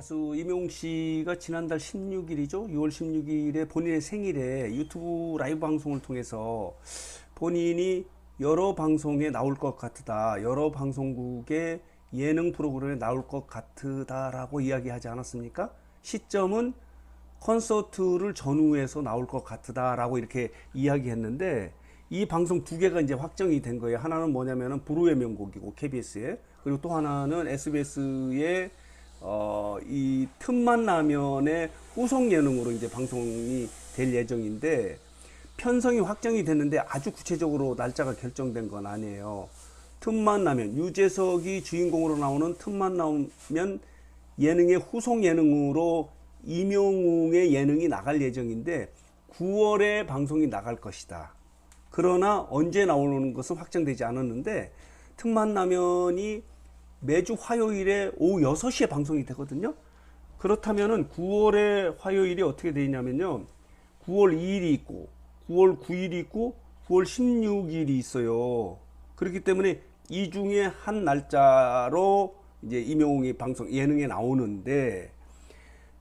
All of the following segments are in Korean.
가수 임영웅 씨가 지난달 16일이죠. 6월 16일에 본인의 생일에 유튜브 라이브 방송을 통해서 본인이 여러 방송에 나올 것 같다. 여러 방송국의 예능 프로그램에 나올 것 같다라고 이야기하지 않았습니까? 시점은 콘서트를 전후해서 나올 것 같다라고 이렇게 이야기했는데 이 방송 두 개가 이제 확정이 된 거예요. 하나는 뭐냐면은 불후의 명곡이고 KBS에, 그리고 또 하나는 SBS의 이 틈만 나면의 후속 예능으로 이제 방송이 될 예정인데, 편성이 확정이 됐는데 아주 구체적으로 날짜가 결정된 건 아니에요. 틈만 나면, 유재석이 주인공으로 나오는 틈만 나오면 예능의 후속 예능으로 임영웅의 예능이 나갈 예정인데 9월에 방송이 나갈 것이다. 그러나 언제 나오는 것은 확정되지 않았는데, 틈만 나면이 매주 화요일에 오후 6시에 방송이 되거든요. 그렇다면은 9월에 화요일이 어떻게 되냐면요, 9월 2일이 있고 9월 9일이 있고 9월 16일이 있어요. 그렇기 때문에 이 중에 한 날짜로 이제 임영웅이 방송 예능에 나오는데,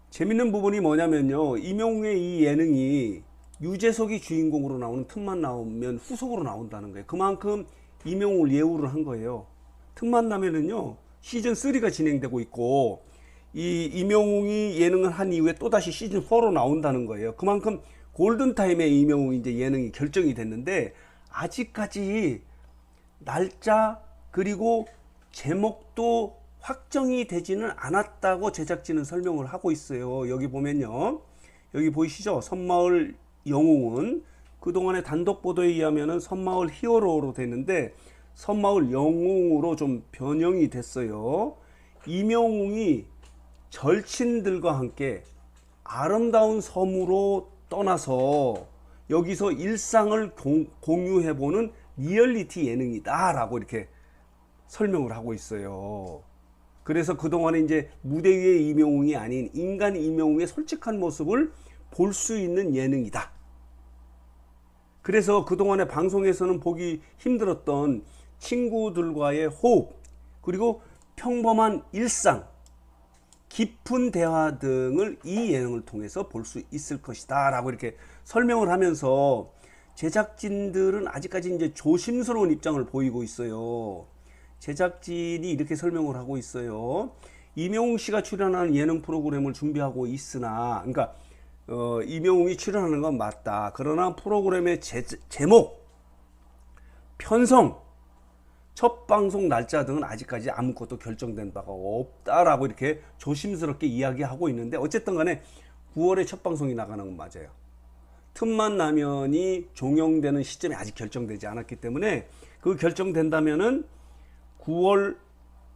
재밌는 부분이 뭐냐면요, 임영웅의 이 예능이 유재석이 주인공으로 나오는 틈만 나오면 후속으로 나온다는 거예요. 그만큼 임영웅을 예우를 한 거예요. 틈만 나면은요, 시즌 3가 진행되고 있고, 이 임영웅이 예능을 한 이후에 또다시 시즌 4로 나온다는 거예요. 그만큼 골든타임에 임영웅이 이제 예능이 결정이 됐는데, 아직까지 날짜 그리고 제목도 확정이 되지는 않았다고 제작진은 설명을 하고 있어요. 여기 보면요, 여기 보이시죠? 섬마을 영웅은 그동안의 단독 보도에 의하면은 섬마을 히어로로 되는데 섬마을 영웅으로 좀 변형이 됐어요. 임영웅이 절친들과 함께 아름다운 섬으로 떠나서 여기서 일상을 공유해보는 리얼리티 예능이다 라고 이렇게 설명을 하고 있어요. 그래서 그동안에 이제 무대 위의 임영웅이 아닌 인간 임영웅의 솔직한 모습을 볼 수 있는 예능이다. 그래서 그동안에 방송에서는 보기 힘들었던 친구들과의 호흡, 그리고 평범한 일상, 깊은 대화 등을 이 예능을 통해서 볼 수 있을 것이다 라고 이렇게 설명을 하면서, 제작진들은 아직까지 이제 조심스러운 입장을 보이고 있어요. 제작진이 이렇게 설명을 하고 있어요. 임영웅 씨가 출연하는 예능 프로그램을 준비하고 있으나, 그러니까 임영웅이 출연하는 건 맞다. 그러나 프로그램의 제목, 편성, 첫 방송 날짜 등은 아직까지 아무것도 결정된 바가 없다라고 이렇게 조심스럽게 이야기하고 있는데, 어쨌든 간에 9월에 첫 방송이 나가는 건 맞아요. 틈만 나면이 종영되는 시점이 아직 결정되지 않았기 때문에, 그 결정된다면은 9월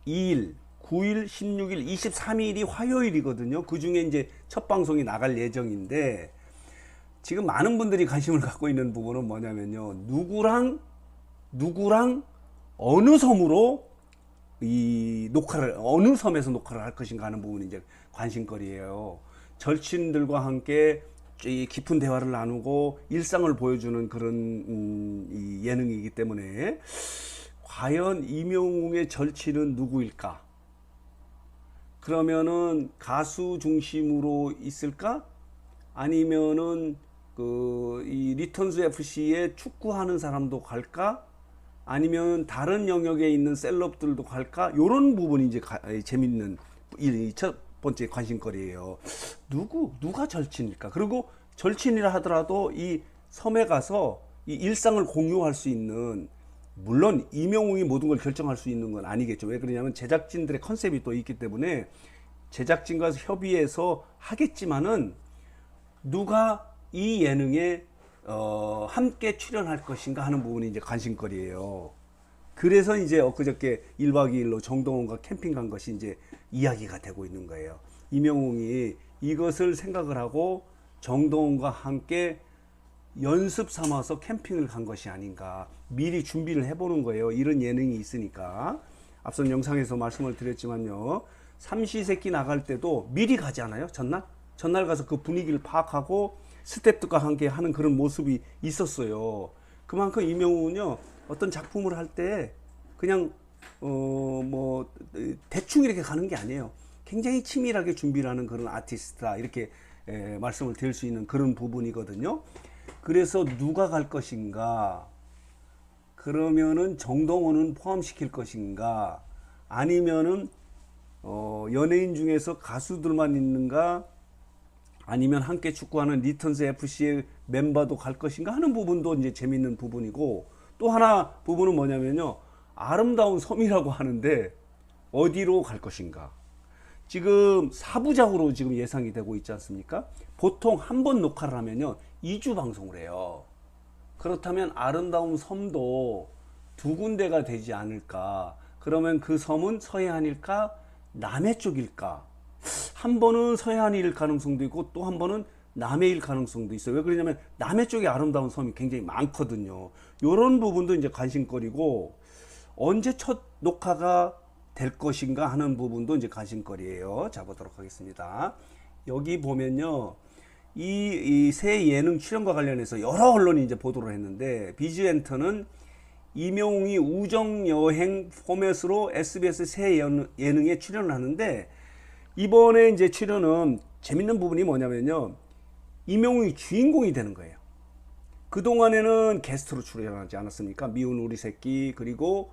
2일, 9일, 16일, 23일이 화요일이거든요. 그 중에 이제 첫 방송이 나갈 예정인데, 지금 많은 분들이 관심을 갖고 있는 부분은 뭐냐면요, 누구랑 어느 섬으로 이 녹화를, 어느 섬에서 녹화를 할 것인가 하는 부분이 이제 관심거리예요. 절친들과 함께 이 깊은 대화를 나누고 일상을 보여주는 그런 이 예능이기 때문에, 과연 임영웅의 절친은 누구일까? 그러면은 가수 중심으로 있을까? 아니면은 이 리턴즈 FC에 축구하는 사람도 갈까? 아니면 다른 영역에 있는 셀럽들도 갈까? 요런 부분이 이제 재밌는 첫 번째 관심거리예요. 누가 절친일까? 그리고 절친이라 하더라도 이 섬에 가서 이 일상을 공유할 수 있는, 물론 임영웅이 모든 걸 결정할 수 있는 건 아니겠죠. 왜 그러냐면 제작진들의 컨셉이 또 있기 때문에 제작진과 협의해서 하겠지만은, 누가 이 예능에 함께 출연할 것인가 하는 부분이 이제 관심거리예요. 그래서 이제 엊그저께 1박 2일로 정동원과 캠핑 간 것이 이제 이야기가 되고 있는 거예요. 임영웅이 이것을 생각을 하고 정동원과 함께 연습 삼아서 캠핑을 간 것이 아닌가, 미리 준비를 해보는 거예요. 이런 예능이 있으니까. 앞선 영상에서 말씀을 드렸지만요, 삼시세끼 나갈 때도 미리 가지 않아요? 전날 가서 그 분위기를 파악하고 스태프들과 함께 하는 그런 모습이 있었어요. 그만큼 임영웅은요, 어떤 작품을 할 때 그냥 뭐 대충 이렇게 가는 게 아니에요. 굉장히 치밀하게 준비를 하는 그런 아티스트다 이렇게 말씀을 드릴 수 있는 그런 부분이거든요. 그래서 누가 갈 것인가, 그러면은 정동원은 포함시킬 것인가, 아니면은 연예인 중에서 가수들만 있는가, 아니면 함께 축구하는 리턴스 FC의 멤버도 갈 것인가 하는 부분도 이제 재밌는 부분이고, 또 하나 부분은 뭐냐면요, 아름다운 섬이라고 하는데 어디로 갈 것인가. 지금 4부작으로 지금 예상이 되고 있지 않습니까? 보통 한 번 녹화를 하면요 2주 방송을 해요. 그렇다면 아름다운 섬도 두 군데가 되지 않을까. 그러면 그 섬은 서해안일까 남해 쪽일까. 한 번은 서해안일 가능성도 있고 또 한 번은 남해일 가능성도 있어요. 왜 그러냐면 남해 쪽에 아름다운 섬이 굉장히 많거든요. 이런 부분도 이제 관심거리고, 언제 첫 녹화가 될 것인가 하는 부분도 이제 관심거리예요. 자, 보도록 하겠습니다. 여기 보면요, 이 새 예능 출연과 관련해서 여러 언론이 이제 보도를 했는데, 비즈엔터는 임영웅이 우정여행 포맷으로 SBS 새 예능에 출연을 하는데, 이번에 이제 출연은 재밌는 부분이 뭐냐면요, 임영웅이 주인공이 되는 거예요. 그동안에는 게스트로 출연하지 않았습니까? 미운 우리 새끼, 그리고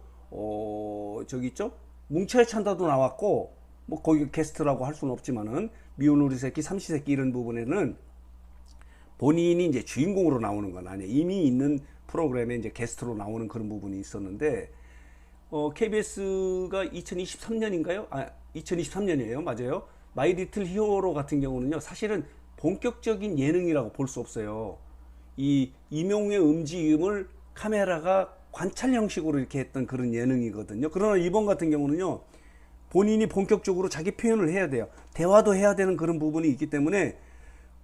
저기 있죠? 뭉쳐야 찬다도 나왔고, 뭐 거기 게스트라고 할 수는 없지만은 미운 우리 새끼, 삼시세끼 이런 부분에는 본인이 이제 주인공으로 나오는 건 아니에요. 이미 있는 프로그램에 이제 게스트로 나오는 그런 부분이 있었는데, KBS가 2023년인가요? 2023년이에요. 맞아요. 마이 리틀 히어로 같은 경우는요, 사실은 본격적인 예능이라고 볼 수 없어요. 이 임영웅의 음지음을 카메라가 관찰 형식으로 이렇게 했던 그런 예능이거든요. 그러나 이번 같은 경우는요, 본인이 본격적으로 자기 표현을 해야 돼요. 대화도 해야 되는 그런 부분이 있기 때문에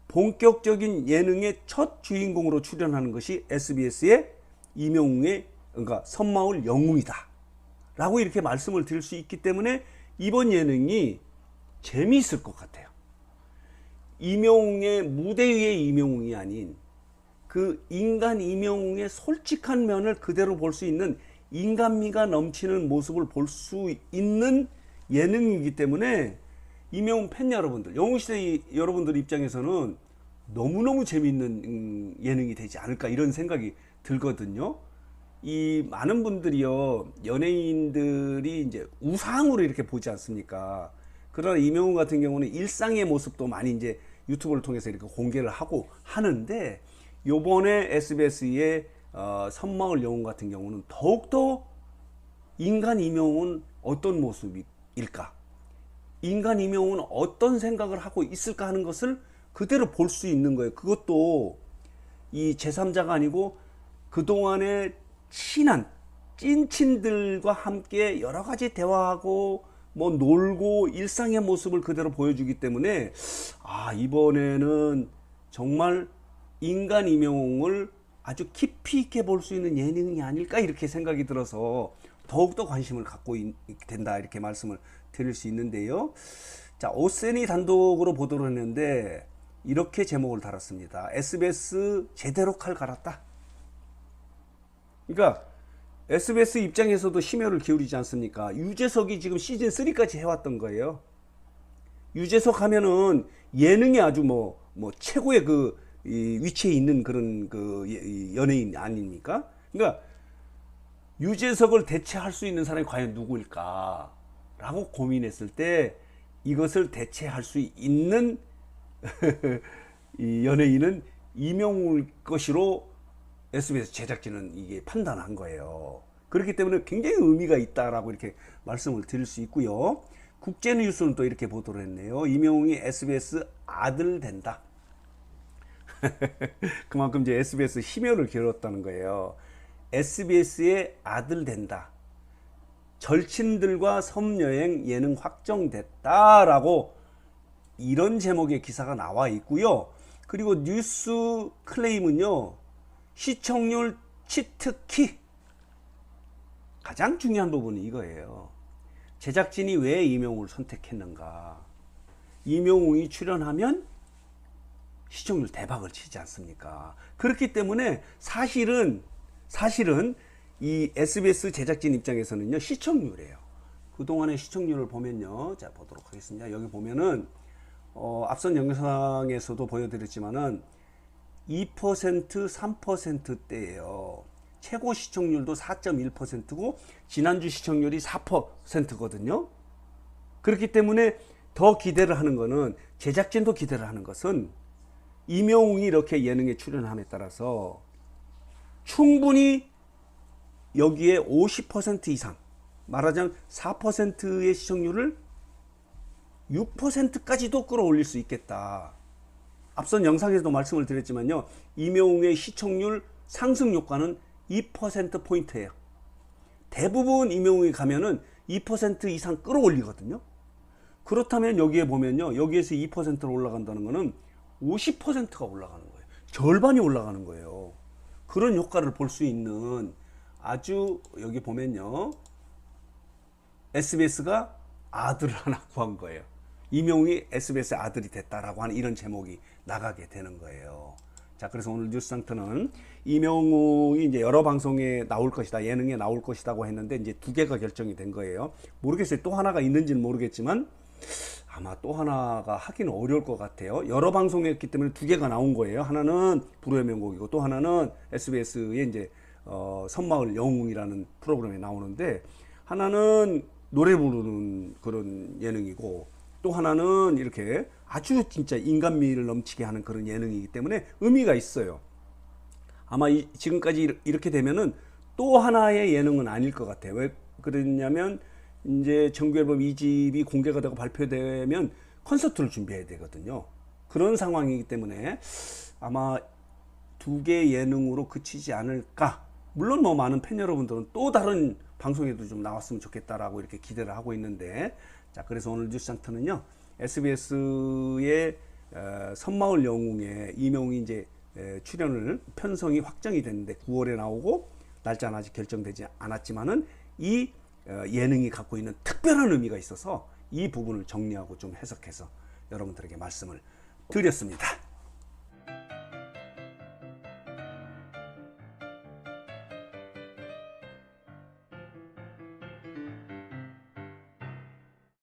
본격적인 예능의 첫 주인공으로 출연하는 것이 SBS의 임영웅의, 그러니까 섬마을 영웅이다 라고 이렇게 말씀을 드릴 수 있기 때문에 이번 예능이 재미있을 것 같아요. 임영웅의 무대 위의 임영웅이 아닌 그 인간 임영웅의 솔직한 면을 그대로 볼 수 있는, 인간미가 넘치는 모습을 볼 수 있는 예능이기 때문에 임영웅 팬 여러분들, 영웅시대 여러분들 입장에서는 너무너무 재미있는 예능이 되지 않을까 이런 생각이 들거든요. 이 많은 분들이요, 연예인들이 이제 우상으로 이렇게 보지 않습니까? 그러나 임영웅 같은 경우는 일상의 모습도 많이 이제 유튜브를 통해서 이렇게 공개를 하고 하는데, 요번에 SBS의 섬마을 영웅 같은 경우는 더욱더 인간 임영웅은 어떤 모습일까? 인간 임영웅은 어떤 생각을 하고 있을까 하는 것을 그대로 볼 수 있는 거예요. 그것도 이 제3자가 아니고 그동안에 친한 찐친들과 함께 여러 가지 대화하고 뭐 놀고 일상의 모습을 그대로 보여주기 때문에, 이번에는 정말 인간 임영웅을 아주 깊이 있게 볼 수 있는 예능이 아닐까 이렇게 생각이 들어서 더욱더 관심을 갖고 된다 이렇게 말씀을 드릴 수 있는데요. 자, 오센이 단독으로 보도를 했는데 이렇게 제목을 달았습니다. SBS 제대로 칼 갈았다. 그러니까 SBS 입장에서도 심혈을 기울이지 않습니까? 유재석이 지금 시즌 3까지 해왔던 거예요. 유재석 하면은 예능이 아주 뭐 최고의 이 위치에 있는 그런 연예인 아닙니까? 그러니까 유재석을 대체할 수 있는 사람이 과연 누구일까? 라고 고민했을 때 이것을 대체할 수 있는 이 연예인은 임영웅일 것으로 SBS 제작진은 이게 판단한 거예요. 그렇기 때문에 굉장히 의미가 있다라고 이렇게 말씀을 드릴 수 있고요. 국제뉴스는 또 이렇게 보도를 했네요. 임영웅이 SBS 아들 된다. 그만큼 이제 SBS 심혈을 기울였다는 거예요. SBS의 아들 된다. 절친들과 섬여행 예능 확정됐다라고 이런 제목의 기사가 나와 있고요. 그리고 뉴스 클레임은요, 시청률 치트키. 가장 중요한 부분이 이거예요. 제작진이 왜 임영웅을 선택했는가. 임영웅이 출연하면 시청률 대박을 치지 않습니까? 그렇기 때문에 사실은 이 SBS 제작진 입장에서는요, 시청률이에요. 그동안의 시청률을 보면요. 자, 보도록 하겠습니다. 여기 보면은, 앞선 영상에서도 보여드렸지만은, 2%, 3%대예요. 최고 시청률도 4.1%고, 지난주 시청률이 4%거든요. 그렇기 때문에 더 기대를 하는 거는, 제작진도 기대를 하는 것은, 임영웅이 이렇게 예능에 출연함에 따라서, 충분히 여기에 50% 이상, 말하자면 4%의 시청률을 6%까지도 끌어올릴 수 있겠다. 앞선 영상에서도 말씀을 드렸지만요. 임영웅의 시청률 상승 효과는 2%포인트예요. 대부분 임영웅이 가면은 2% 이상 끌어올리거든요. 그렇다면 여기에 보면요. 여기에서 2%로 올라간다는 거는 50%가 올라가는 거예요. 절반이 올라가는 거예요. 그런 효과를 볼 수 있는 아주 여기 보면요. SBS가 아들을 하나 구한 거예요. 임영웅이 SBS 아들이 됐다라고 하는 이런 제목이 나가게 되는 거예요. 자, 그래서 오늘 뉴스상터는 임영웅이 이제 여러 방송에 나올 것이다, 예능에 나올 것이다고 했는데 이제 2개가 결정이 된 거예요. 모르겠어요. 또 하나가 있는지는 모르겠지만 아마 또 하나가 하기는 어려울 것 같아요. 여러 방송이었기 때문에 2개가 나온 거예요. 하나는 불후의 명곡이고 또 하나는 SBS의 이제 섬마을 영웅이라는 프로그램에 나오는데 하나는 노래 부르는 그런 예능이고 또 하나는 이렇게 아주 진짜 인간미를 넘치게 하는 그런 예능이기 때문에 의미가 있어요. 아마 지금까지 이렇게 되면은 또 하나의 예능은 아닐 것 같아요. 왜 그러냐면 이제 정규 앨범 2집이 공개가 되고 발표되면 콘서트를 준비해야 되거든요. 그런 상황이기 때문에 아마 2개 예능으로 그치지 않을까. 물론 뭐 많은 팬 여러분들은 또 다른 방송에도 좀 나왔으면 좋겠다라고 이렇게 기대를 하고 있는데, 자, 그래서 오늘 뉴스장터는요, SBS의 섬마을 영웅에 임영웅이 이제 출연을 편성이 확정이 됐는데 9월에 나오고 날짜는 아직 결정되지 않았지만은 이 예능이 갖고 있는 특별한 의미가 있어서 이 부분을 정리하고 좀 해석해서 여러분들에게 말씀을 드렸습니다.